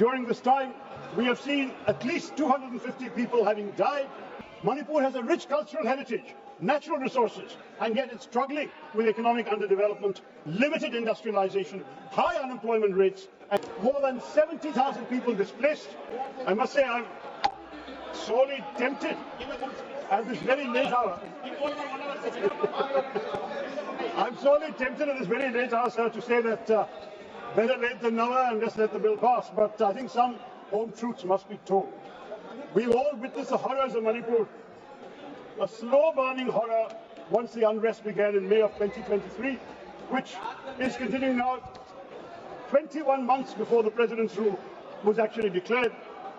During this time, we have seen at least 250 people having died. Manipur has a rich cultural heritage, natural resources, and yet it's struggling with economic underdevelopment, limited industrialization, high unemployment rates, and more than 70,000 people displaced. I must say I'm sorely tempted at this very late hour. I'm sorely tempted at this very late hour, sir, to say that better late than never and just let the bill pass. But I think some home truths must be told. We've all witnessed the horrors of Manipur, a slow-burning horror once the unrest began in May of 2023, which is continuing now 21 months before the president's rule was actually declared.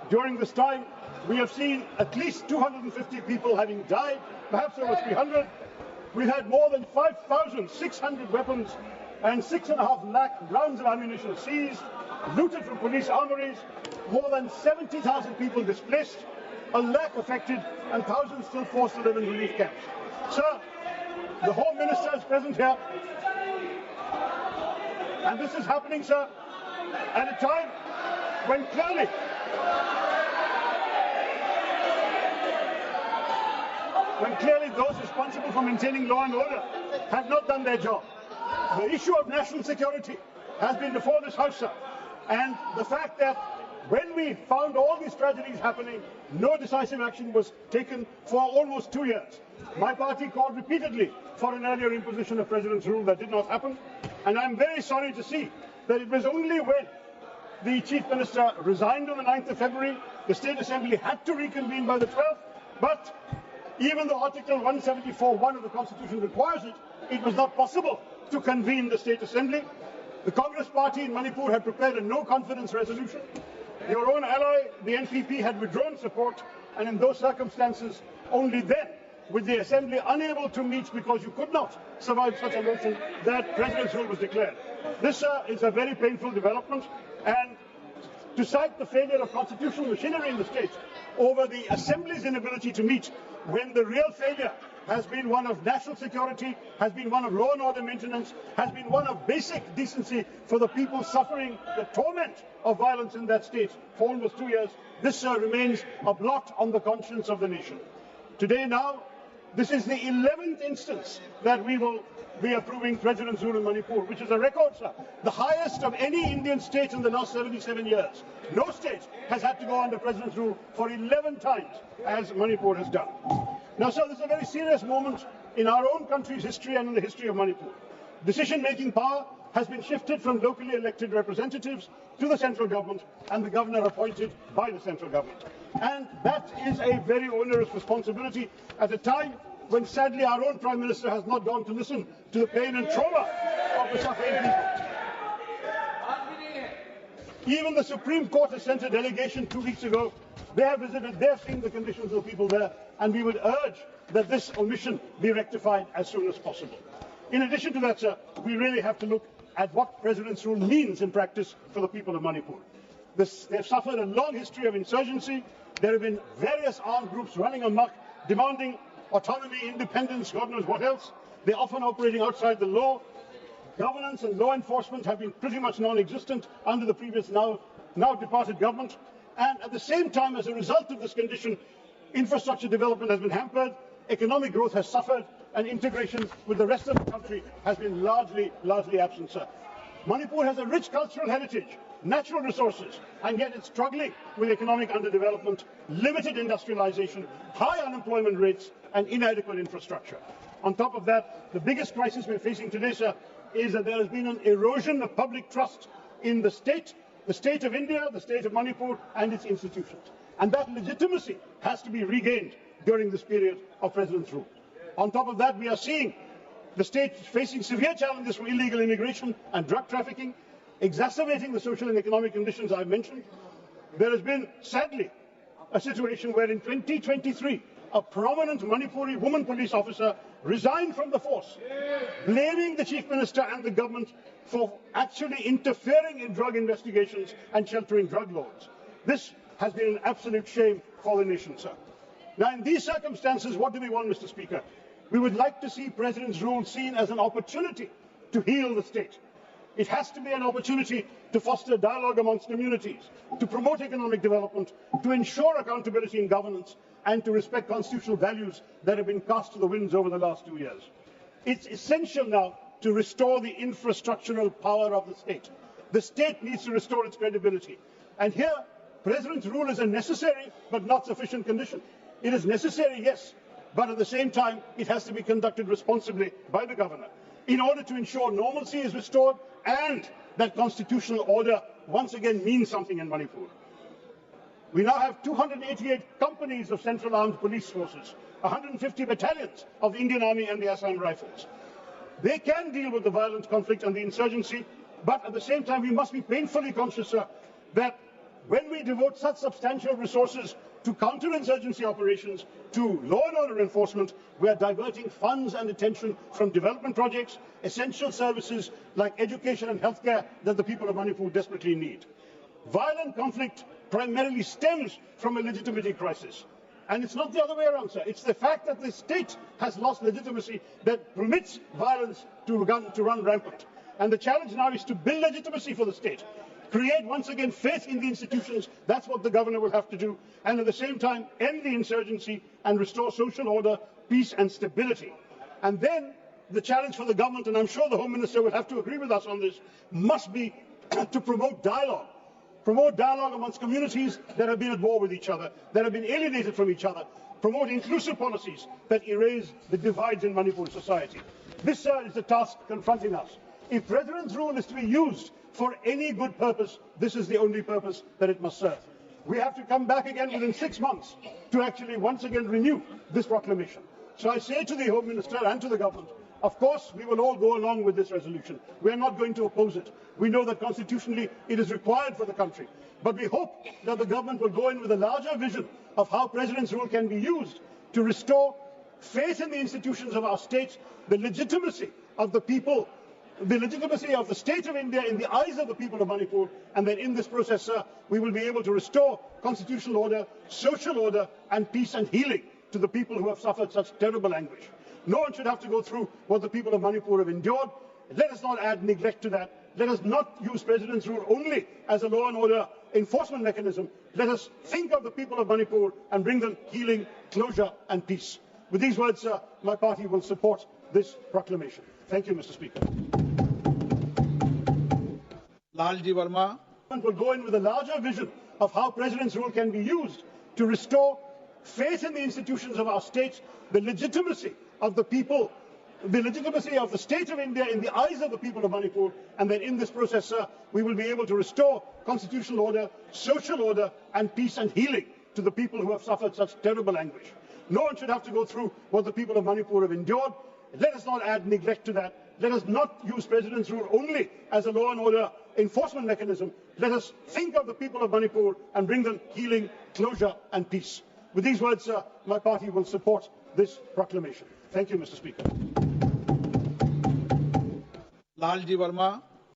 During this time, we have seen at least 250 people having died, perhaps over 300. We've had more than 5,600 weapons and 6.5 lakh rounds of ammunition seized, looted from police armories, more than 70,000 people displaced, a lakh affected, and thousands still forced to live in relief camps. Sir, the Home Minister is present here, and this is happening, sir, at a time when clearly those responsible for maintaining law and order have not done their job. The issue of national security has been before this House, sir, and the fact that when we found all these tragedies happening, no decisive action was taken for almost 2 years. My party called repeatedly for an earlier imposition of President's rule. That did not happen, and I'm very sorry to see that it was only when the Chief Minister resigned on the 9th of February, the State Assembly had to reconvene by the 12th, but even though Article 174(1) of the Constitution requires it, it was not possible to convene the State Assembly. The Congress Party in Manipur had prepared a no-confidence resolution. Your own ally, the NPP, had withdrawn support, and in those circumstances, only then, with the Assembly unable to meet because you could not survive such a motion, that President's rule was declared. This, sir, is a very painful development, and to cite the failure of constitutional machinery in the state over the Assembly's inability to meet, when the real failure has been one of national security, has been one of law and order maintenance, has been one of basic decency for the people suffering the torment of violence in that state for almost 2 years, this, sir, remains a blot on the conscience of the nation. Today now, this is the 11th instance that we will be approving President's rule in Manipur, which is a record, sir, the highest of any Indian state in the last 77 years. No state has had to go under President's rule for 11 times, as Manipur has done. Now, sir, this is a very serious moment in our own country's history and in the history of Manipur. Decision-making power has been shifted from locally elected representatives to the central government and the governor appointed by the central government. And that is a very onerous responsibility at a time when, sadly, our own Prime Minister has not gone to listen to the pain and trauma of the suffering people. Even the Supreme Court has sent a delegation 2 weeks ago. They have visited, they have seen the conditions of the people there, and we would urge that this omission be rectified as soon as possible. In addition to that, sir, we really have to look at what President's rule means in practice for the people of Manipur. They have suffered a long history of insurgency. There have been various armed groups running amok, demanding autonomy, independence, God knows what else. They're often operating outside the law. Governance and law enforcement have been pretty much non-existent under the previous, now departed government. And at the same time, as a result of this condition, infrastructure development has been hampered, economic growth has suffered, and integration with the rest of the country has been largely absent, sir. Manipur has a rich cultural heritage, natural resources, and yet it's struggling with economic underdevelopment, limited industrialization, high unemployment rates, and inadequate infrastructure. On top of that, the biggest crisis we're facing today, sir, is that there has been an erosion of public trust in the state of India, the state of Manipur, and its institutions. And that legitimacy has to be regained during this period of President's rule. On top of that, we are seeing the state facing severe challenges from illegal immigration and drug trafficking, exacerbating the social and economic conditions I've mentioned. There has been, sadly, a situation where in 2023, a prominent Manipuri woman police officer resigned from the force, blaming the Chief Minister and the government for actually interfering in drug investigations and sheltering drug lords. This has been an absolute shame for the nation, sir. Now, in these circumstances, what do we want, Mr. Speaker? We would like to see President's rule seen as an opportunity to heal the state. It has to be an opportunity to foster dialogue amongst communities, to promote economic development, to ensure accountability in governance, and to respect constitutional values that have been cast to the winds over the last 2 years. It's essential now to restore the infrastructural power of the state. The state needs to restore its credibility. And here, President's rule is a necessary but not sufficient condition. It is necessary, yes, but at the same time, it has to be conducted responsibly by the governor in order to ensure normalcy is restored and that constitutional order once again means something in Manipur. We now have 288 companies of Central Armed Police Forces, 150 battalions of the Indian Army and the Assam Rifles. They can deal with the violent conflict and the insurgency, but at the same time, we must be painfully conscious, sir, that when we devote such substantial resources to counterinsurgency operations, to law and order enforcement, we are diverting funds and attention from development projects, essential services like education and healthcare that the people of Manipur desperately need. Violent conflict primarily stems from a legitimacy crisis. And it's not the other way around, sir. It's the fact that the state has lost legitimacy that permits violence to run rampant. And the challenge now is to build legitimacy for the state. Create once again faith in the institutions. That's what the governor will have to do. And at the same time, end the insurgency and restore social order, peace and stability. And then the challenge for the government, and I'm sure the Home Minister will have to agree with us on this, must be to promote dialogue. Promote dialogue amongst communities that have been at war with each other, that have been alienated from each other. Promote inclusive policies that erase the divides in Manipur society. This, sir, is the task confronting us. If President's rule is to be used for any good purpose, this is the only purpose that it must serve. We have to come back again within 6 months to actually once again renew this proclamation. So I say to the Home Minister and to the government, of course, we will all go along with this resolution. We are not going to oppose it. We know that constitutionally it is required for the country. But we hope that the government will go in with a larger vision of how President's rule can be used to restore faith in the institutions of our state, the legitimacy of the people, the legitimacy of the state of India in the eyes of the people of Manipur, and then in this process, sir, we will be able to restore constitutional order, social order, and peace and healing to the people who have suffered such terrible anguish. No one should have to go through what the people of Manipur have endured. Let us not add neglect to that. Let us not use President's rule only as a law and order enforcement mechanism. Let us think of the people of Manipur and bring them healing, closure, and peace. With these words, sir, my party will support this proclamation. Thank you, Mr. Speaker. Lalji Verma. Will go in with a larger vision of how President's rule can be used to restore faith in the institutions of our state, the legitimacy of the people, the legitimacy of the state of India in the eyes of the people of Manipur, and then in this process, sir, we will be able to restore constitutional order, social order, and peace and healing to the people who have suffered such terrible anguish. No one should have to go through what the people of Manipur have endured. Let us not add neglect to that. Let us not use President's rule only as a law and order enforcement mechanism. Let us think of the people of Manipur and bring them healing, closure, and peace. With these words, sir, my party will support this proclamation. Thank you, Mr. Speaker. Lalji Verma.